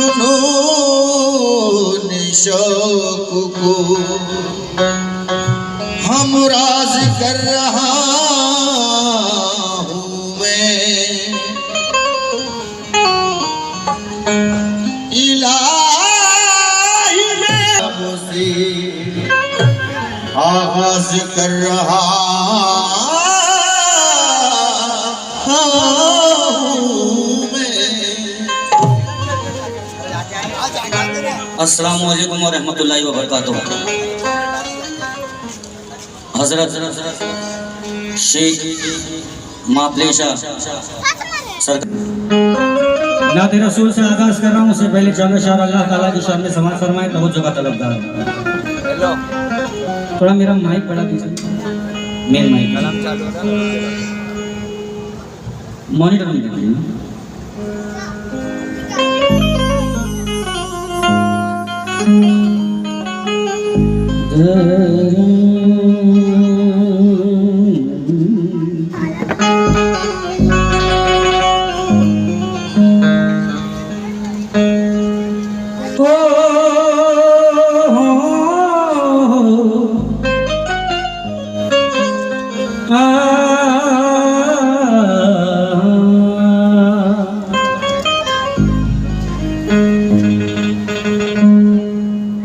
जुनून शौक को हम राज कर रहा हूँ मैं, इलाही में मुझसे आगाज कर रहा अस्सलामु अलैकुम व रहमतुल्लाहि व बरकातुहू। हजरत शेख मापलेशा सरकार नाते रसूल से आगाज कर रहा हूँ। उससे पहले चंद शार अल्लाह ताला की शान में समाज फरमाए तवज्जो का तलबदार। थोड़ा मेरा माइक बड़ा दीजिए, मेन माइक मॉनिटर में देखिए।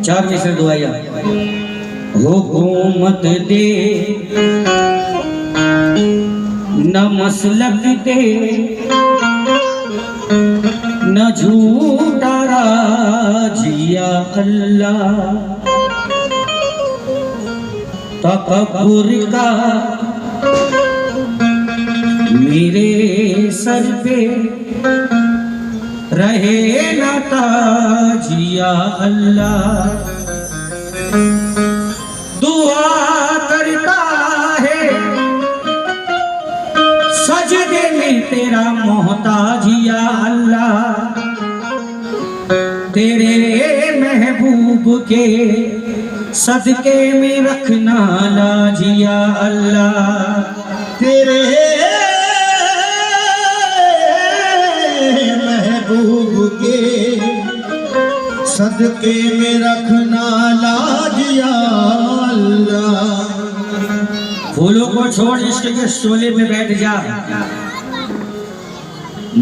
चार में से दुआया हुकूमत दे न मसलक दे न झूठा राजिया अल्लाह, तकब्बुर का मेरे सर पे रहे न ताजिया अल्लाह। दुआ करता है सजदे में तेरा मोहताजिया अल्लाह, तेरे महबूब के सदके में रखना लाजिया अल्लाह, तेरे महबूब के सदके में रखना लाजिया अल्लाह। फूलों को छोड़ इश्क के शोले पे बैठ जा,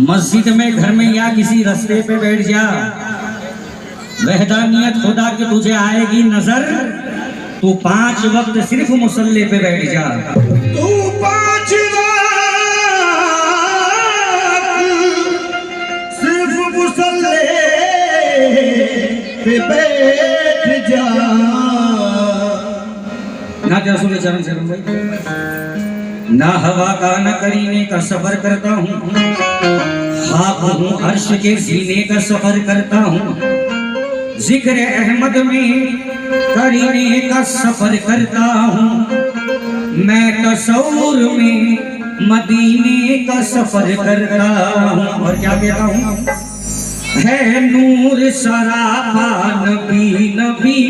मस्जिद में, घर में या किसी रास्ते पे बैठ जा। वहदानियत खुदा की तुझे आएगी नजर, तू 5 वक्त सिर्फ मुसल्ले पे बैठ जा। तू 5 वक्त सिर्फ मुसल्ले पे बैठ जा। ना रसूल चरण से भाई, ना हवा का न करीने का सफर करता हूँ, खाक हूँ अर्श के सीने का सफर करता हूँ, जिक्र अहमद में करीने का सफर करता हूँ, मैं तसव्वुर में मदीने का सफर करता हूँ। और क्या कहता हूँ, है नूर सरापा नबी नबी,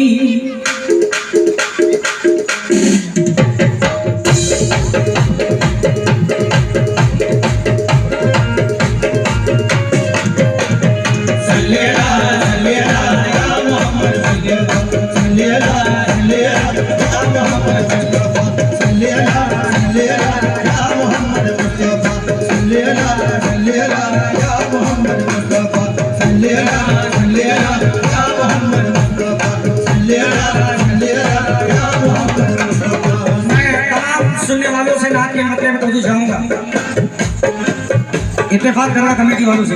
सुनने वालों से नात के मतलब में तो जाऊंगा, इत्तेफाक कर रहा कमेटी वालों से।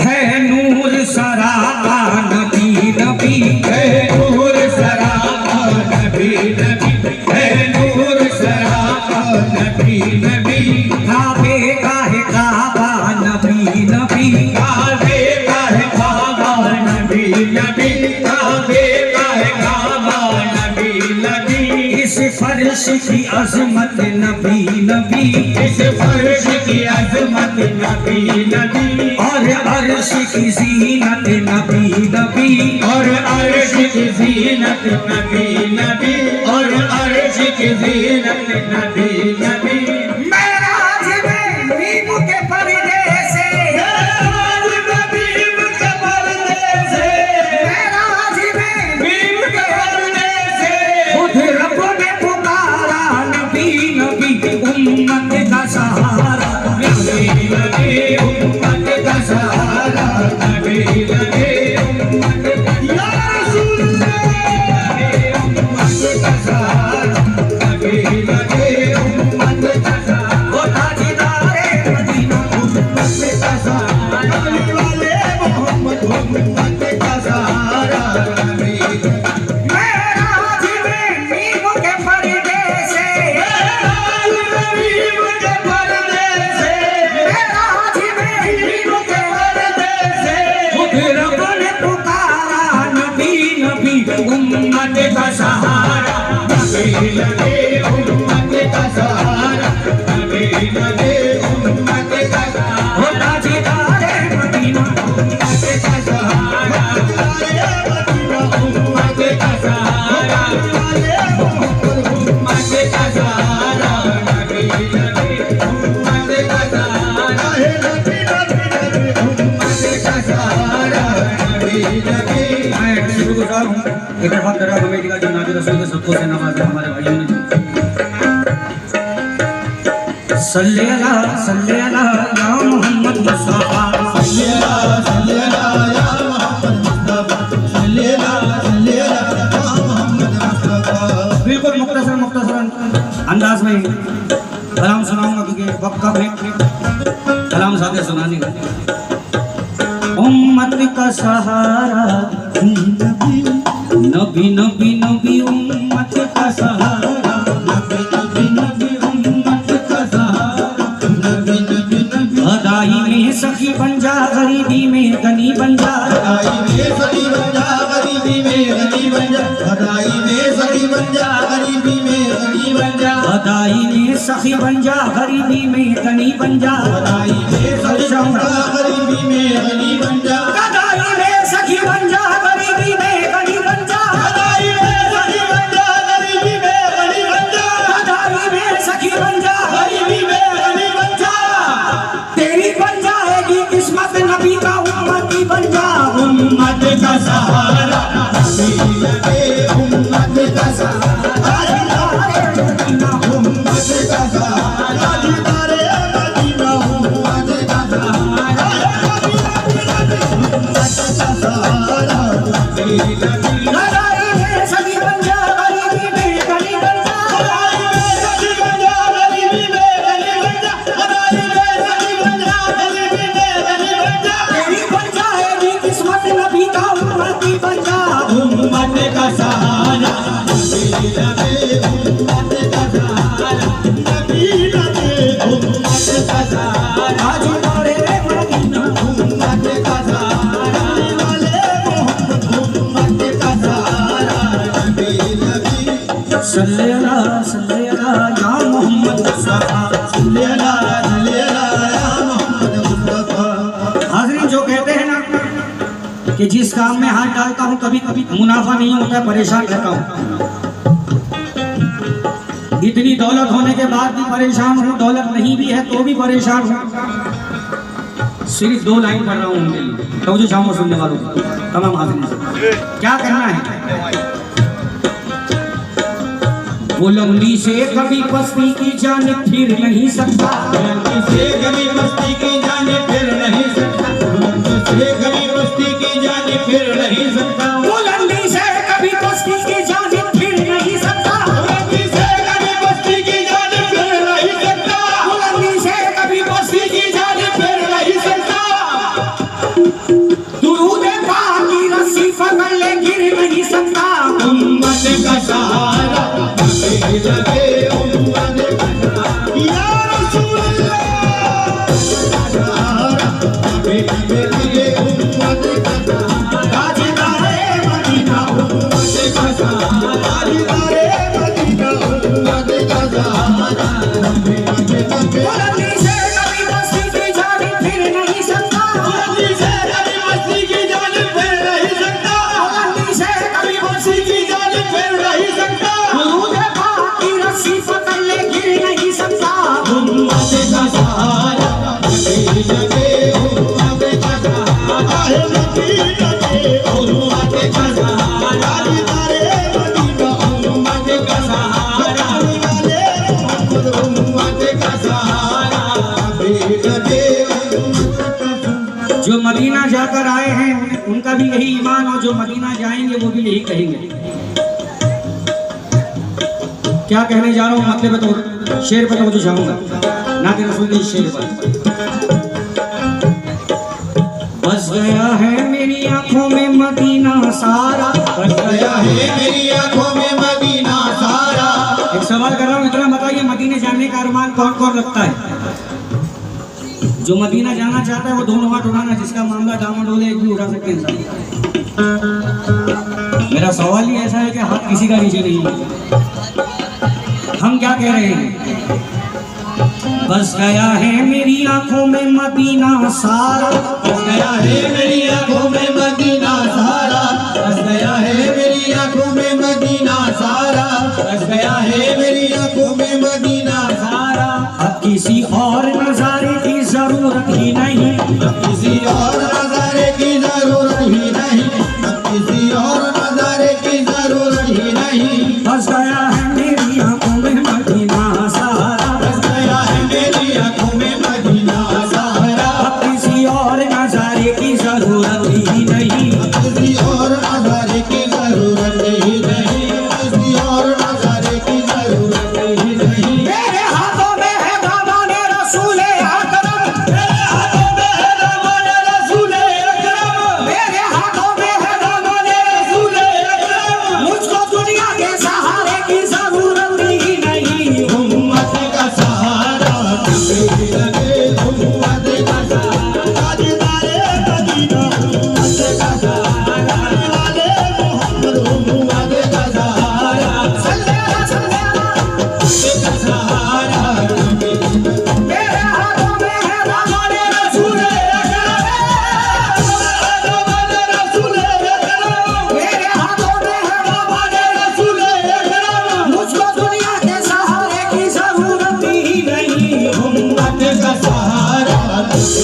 है नूर सरापा नबी नबी, है नूर सरापा नबी नबी, है नूर सरापा नबी नबी, काबे का है काबा नबी नबी, काबे का है काबा नबी नबी, काबे का है काबा नबी नबी। इस फर्श की अजमत नबी नबी, इस फर्श की अजमत नबी नबी, और अर्श की ज़ीनत नबी नबी, और अर्श की ज़ीनत नबी नबी, और अर्श की ज़ीनत नबी नबी। मेराज में भीम के पर्दे से, मेराज में भीम के सल्ले अला या मोहम्मद मुस्तफा सल्ले अला या मोहम्मद मुस्तफा सल्ले अला या मोहम्मद मुस्तफा। बिल्कुल मुख्तसर अंदाज में कलाम सुनाऊंगा क्योंकि वक्त कम है, कलाम सादे सुनाने का। उम्मत का सहारा नबी नबी नबी नबी उम्मत का सहारा नबी नबी नबी उम्मत का सहारा नबी नबी नबी। अदाई में सखी बन जा गरीबी में गनी बन जा अदाई में सखी बन जा गरीबी में गनी बन जा अदाई में सखी बन जा गरीबी में गनी बन जा अदाई में सखी बन जा गरीबी में गनी बन जा अदाई में सखी बन जा गरीबी में गनी बन जा अदाई में सखी बन जा गरीबी में गनी बन जा अदाई में सखी बन जा गरीबी में गनी बन जा अदाई में सखी बन जा गरीबी में गनी बन जा। तेरी बन जाएगी किस्मत नबी का उम्मती बन जा उम्मत का सहारा नबी लगे उम्मत का सहारा उम्मत का सहारा दीदारे मदीना उम्मत का सहारा उम्मत का सहारा नबी लगे अदाई में सखी बन जा गरीबी में गनी बन जा अदाई में सखी बन जा गरीबी में गनी बन जा अदाई में सखी बन जा गरीबी में गनी बन जा। तेरी बन जाएगी किस्मत नबी का उम्मती बन जा उम्मत का सहारा नबी लगे उम्मत का सहारा नबी लगे उम्मत का सहारा आज तारे मदीना उम्मत का सहारा वाले मोहम्मद उम्मत का सहारा नबी लगे सल्ले अला या मोहम्मद मुस्तफा। सल्ले अला या मोहम्मद मुस्तफा। हाज़रीन, जो कहते हैं ना कि जिस काम में हाथ डालता हूँ कभी कभी मुनाफा नहीं होता है, परेशान रहता हूँ। इतनी दौलत होने के बाद भी परेशान हूँ, दौलत नहीं भी है तो भी परेशान हूँ। सिर्फ 2 लाइन पढ़ रहा हूँ उनके लिए, तो जो शाम सुनने वालों को तमाम हाज़रीन से क्या करना है। वो लंबी से कभी बस्ती की जानिब फिर नहीं सकता, बुलंदी से गली बस्ती की जाने फिर नहीं सकता बुलंदी से गली बस्ती की जाने फिर नहीं सकता वो लंबी से कभी बस्ती की जानिब फिर नहीं सकता, बुलंदी से गली बस्ती की जाने फिर नहीं सकता बुलंदी से कभी बस्ती की जानिब फिर नहीं सकता। दुरूद पाक की रस्सी पकड़ ले गिर नहीं सकता। उम्मत का सहारा नबी लगे उम्मत का सहारा या रसूल अल्लाह सहारा नबी लगे उम्मत का सहारा ताजदारे मदीना उम्मत का सहारा ताजदारे मदीना उम्मत का सहारा नबी लगे बुलंदी से कभी बस्ती की जानिब फिर नहीं सकता, बुलंदी से कभी बस्ती की जानिब फिर नहीं सकता बुलंदी से कभी बस्ती की जानिब फिर नहीं सकता। दुरूद पाक की रस्सी पकड़ ले गिर नहीं सकता। उम्मत का सहारा नबी लगे उम्मत का सहारा है नबी लगे उम्मत का सहारा दीदारे मदीना उम्मत का सहारा वाले मोहम्मद उम्मत का सहारा नबी लगे उम्मत का सहारा। जो मदीना जाकर आए हैं उनका भी यही ईमान, और जो मदीना जाएंगे वो भी यही कहेंगे। क्या कहने जा रहा हूँ, मतलब पे तो शेर पे तो मुझे चाहूंगा नाते रसूल के शेर पर। बस गया है मेरी आंखों में मदीना सारा, बस गया है मेरी आंखों में मदीना सारा। एक सवाल कर रहा हूँ, इतना बताइए मदीने जाने का अरमान कौन कौन रखता है? जो मदीना जाना चाहता है वो दोनों हाथ उठाना, जिसका मामला डामाडोले एक भी उठा सकते हैं इंसान। मेरा सवाल ही ऐसा है कि हाथ किसी का नीचे नहीं है। हम क्या कह रहे हैं? बस गया है मेरी आंखों में मदीना सारा, बस गया है मेरी आंखों में मदीना सारा बस गया है मेरी आंखों में मदीना सारा बस गया है मेरी आंखों में मदीना सारा। अब किसी और नजारे की जरूरत ही नहीं, किसी और नजारे की जरूरत ही नहीं किसी और नजारे की जरूरत ही नहीं। बस गया है मेरी आंखों में मदीना सारा, बस गया है मेरी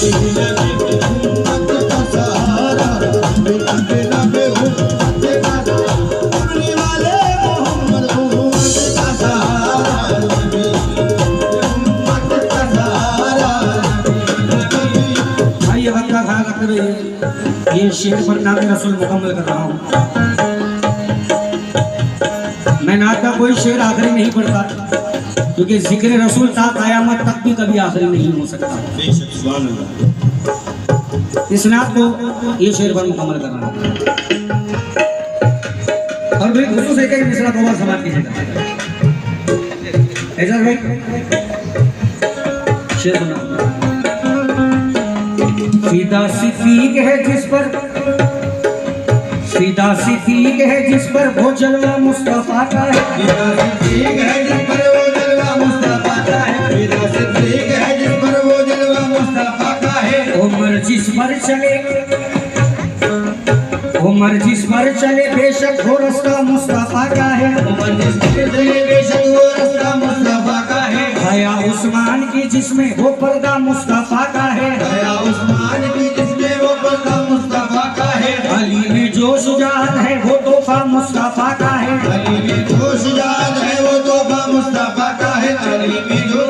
उम्मत का सहारा नबी नबी नबी उम्मत का सहारा कमली वाले मोहम्मद उम्मत का सहारा नबी उम्मत का सहारा नबी भाई ये वक्त का ख्याल रखते हुए ये शेर पर नाम रसूल मुकम्मल कर रहा हूँ। मैं नात का कोई शेर आखिरी नहीं पढ़ता क्योंकि जिक्र रसूल था कयामत तक भी कभी आखिरी नहीं हो सकता। सुभान अल्लाह इस नात को ये शेर पर मुकम्मल कर रहा हूँ। और भाई खुशूस एक मिसरा बहुत समाप्त कीजिएगा। ऐसा भाई शेर सुना। सीधा सिफीक है जिस पर सीधा सिफीक है जिस पर वो जलवा मुस्तफा का है। सीधा सिद्दीक है जिस पर वो जलवा मुस्तफा का है। सीधा सिद्दीक है जिस पर वो जलवा मुस्तफा का है। उमर जिस पर चले उमर जिस पर चले बेशक वो रास्ता मुस्तफा का है। उमर जिस पर चले बेशक वो रास्ता मुस्तफा का है। हया उस्मान की जिसमें वो पर्दा मुस्तफा का है। हया उस्मान की जिसमें वो पर्दा मुस्तफा का है। अली में जो शुजात है वो तोहफा मुस्तफा का है। अली में जो शुजात है वो तोहफा मुस्तफा का है। अली में जो